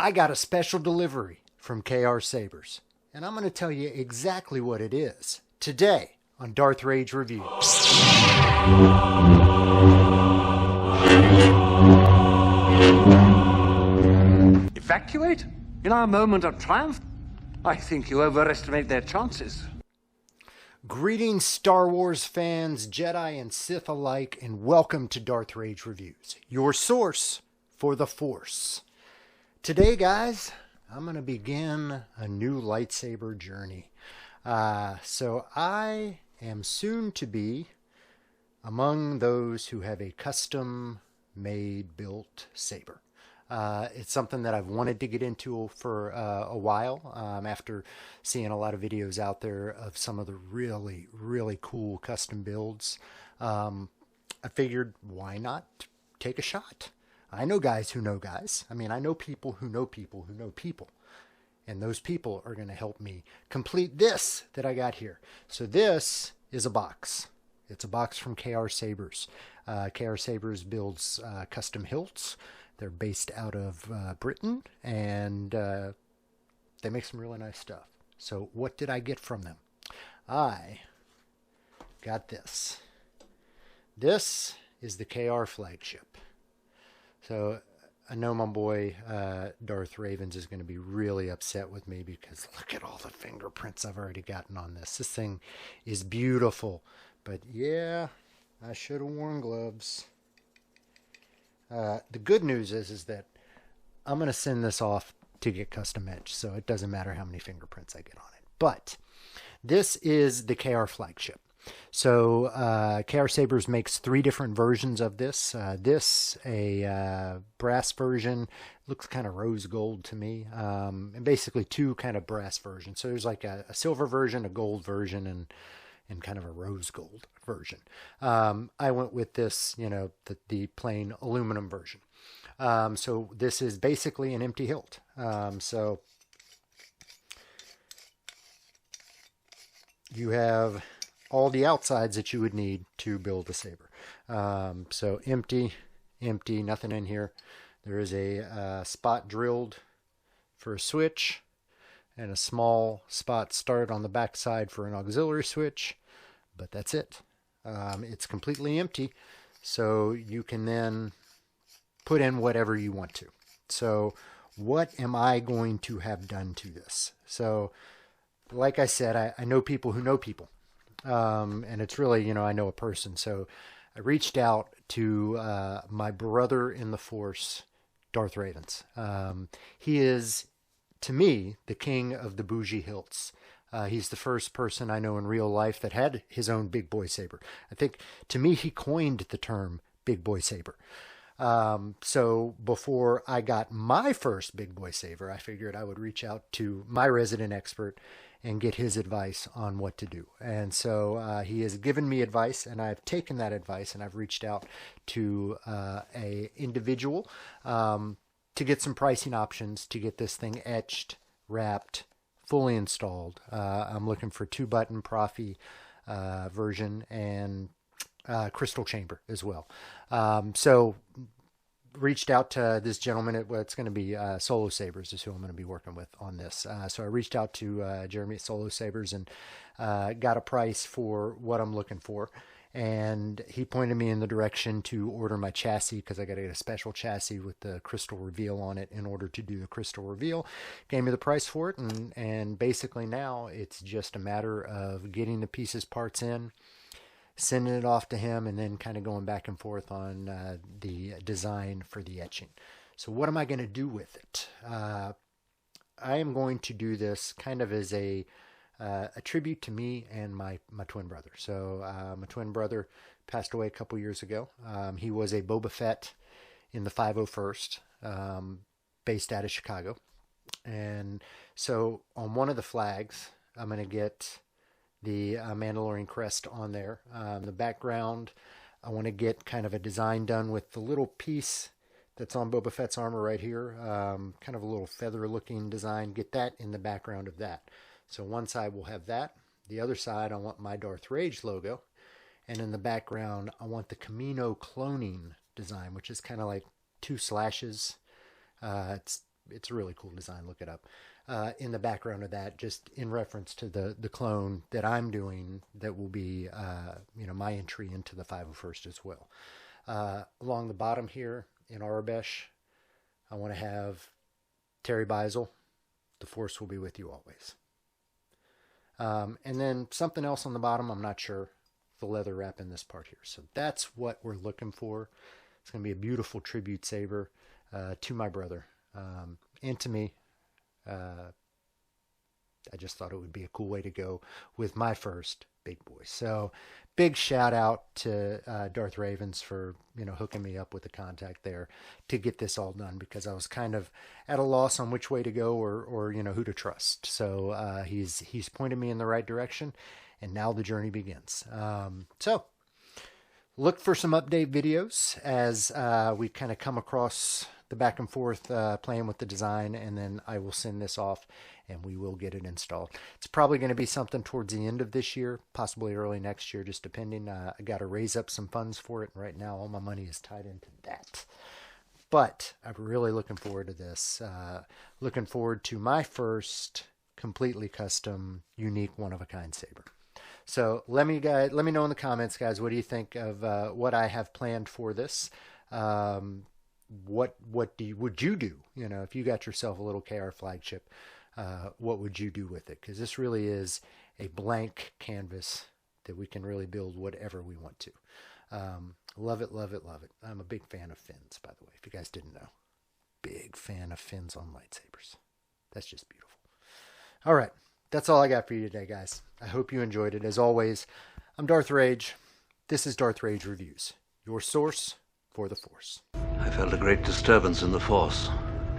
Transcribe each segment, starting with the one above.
I got a special delivery from KR Sabers, and I'm going to tell you exactly what it is today on Darth Rage Reviews. Evacuate? In our moment of triumph? I think you overestimate their chances. Greetings, Star Wars fans, Jedi and Sith alike, and welcome to Darth Rage Reviews, your source for the Force. Today, guys, I'm going to begin a new lightsaber journey. So I am soon to be among those who have a custom-made built saber. It's something that I've wanted to get into for a while after seeing a lot of videos out there of some of the really, really cool custom builds. I figured, why not take a shot? I know guys who know guys. I mean, I know people who know people who know people. And those people are going to help me complete this that I got here. So this is a box. It's a box from KR Sabers. KR Sabers builds custom hilts. They're based out of Britain, and they make some really nice stuff. So what did I get from them? I got this. This is the KR Flagship. So I know my boy Darth Ravenz is going to be really upset with me because look at all the fingerprints I've already gotten on this. This thing is beautiful. But yeah, I should have worn gloves. The good news is that I'm going to send this off to get custom etched, so it doesn't matter how many fingerprints I get on it. But this is the KR Flagship. So KR Sabers makes 3 different versions of this. A brass version, looks kind of rose gold to me, and basically 2 kind of brass versions. So there's like a silver version, a gold version, and kind of a rose gold version. I went with this, the plain aluminum version. So this is basically an empty hilt. So you have all the outsides that you would need to build a saber. So empty, nothing in here. There is a spot drilled for a switch and a small spot started on the back side for an auxiliary switch, but that's it. It's completely empty, so you can then put in whatever you want to. So what am I going to have done to this? So like I said, I know people who know people. And it's really, I know a person. So I reached out to my brother in the Force, Darth Ravenz. He is, to me, the king of the bougie hilts. He's the first person I know in real life that had his own big boy saber. I think, to me, he coined the term big boy saber. So before I got my first big boy saber, I figured I would reach out to my resident expert and get his advice on what to do. And so he has given me advice, and I've taken that advice, and I've reached out to a individual to get some pricing options to get this thing etched, wrapped, fully installed. I'm looking for 2-button Profi version and crystal chamber as well. So reached out to this gentleman. It's going to be Solo Sabers is who I'm going to be working with on this. So I reached out to Jeremy at Solo Sabers and got a price for what I'm looking for. And he pointed me in the direction to order my chassis because I got to get a special chassis with the crystal reveal on it in order to do the crystal reveal. Gave me the price for it, and basically now it's just a matter of getting the pieces, parts in, sending it off to him, and then kind of going back and forth on the design for the etching. So what am I going to do with it? I am going to do this kind of as a tribute to me and my twin brother. So my twin brother passed away a couple years ago. He was a Boba Fett in the 501st, based out of Chicago. And so on one of the flags, I'm going to get the Mandalorian crest on there. The background, I want to get kind of a design done with the little piece that's on Boba Fett's armor right here. Kind of a little feather looking design. Get that in the background of that. So one side will have that. The other side, I want my Darth Rage logo. And in the background, I want the Camino cloning design, which is kind of like 2 slashes. It's it's a really cool design. Look it up. In the background of that, just in reference to the clone that I'm doing, that will be my entry into the 501st as well. Along the bottom here in Arabesh, I want to have Terry Beisel. The Force will be with you always. And then something else on the bottom, I'm not sure. The leather wrap in this part here. So that's what we're looking for. It's going to be a beautiful tribute saber to my brother and to me. I just thought it would be a cool way to go with my first big boy. So big shout out to Darth Ravenz for hooking me up with the contact there to get this all done, because I was kind of at a loss on which way to go or who to trust. So he's pointed me in the right direction, and now the journey begins. So look for some update videos as we kind of come across the back and forth playing with the design, and then I will send this off and we will get it installed. It's probably going to be something towards the end of this year, possibly early next year, just depending. I got to raise up some funds for it, and right now all my money is tied into that. But I'm really looking forward to this. Looking forward to my first completely custom, unique, one-of-a-kind saber. So let me know in the comments, guys, what do you think of what I have planned for this? What would you do? If you got yourself a little KR Flagship, what would you do with it? Because this really is a blank canvas that we can really build whatever we want to. Love it, love it, love it. I'm a big fan of fins, by the way, if you guys didn't know. Big fan of fins on lightsabers. That's just beautiful. All right, that's all I got for you today, guys. I hope you enjoyed it. As always, I'm Darth Rage. This is Darth Rage Reviews, your source for the Force. I felt a great disturbance in the Force,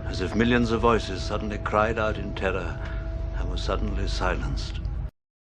as if millions of voices suddenly cried out in terror and were suddenly silenced.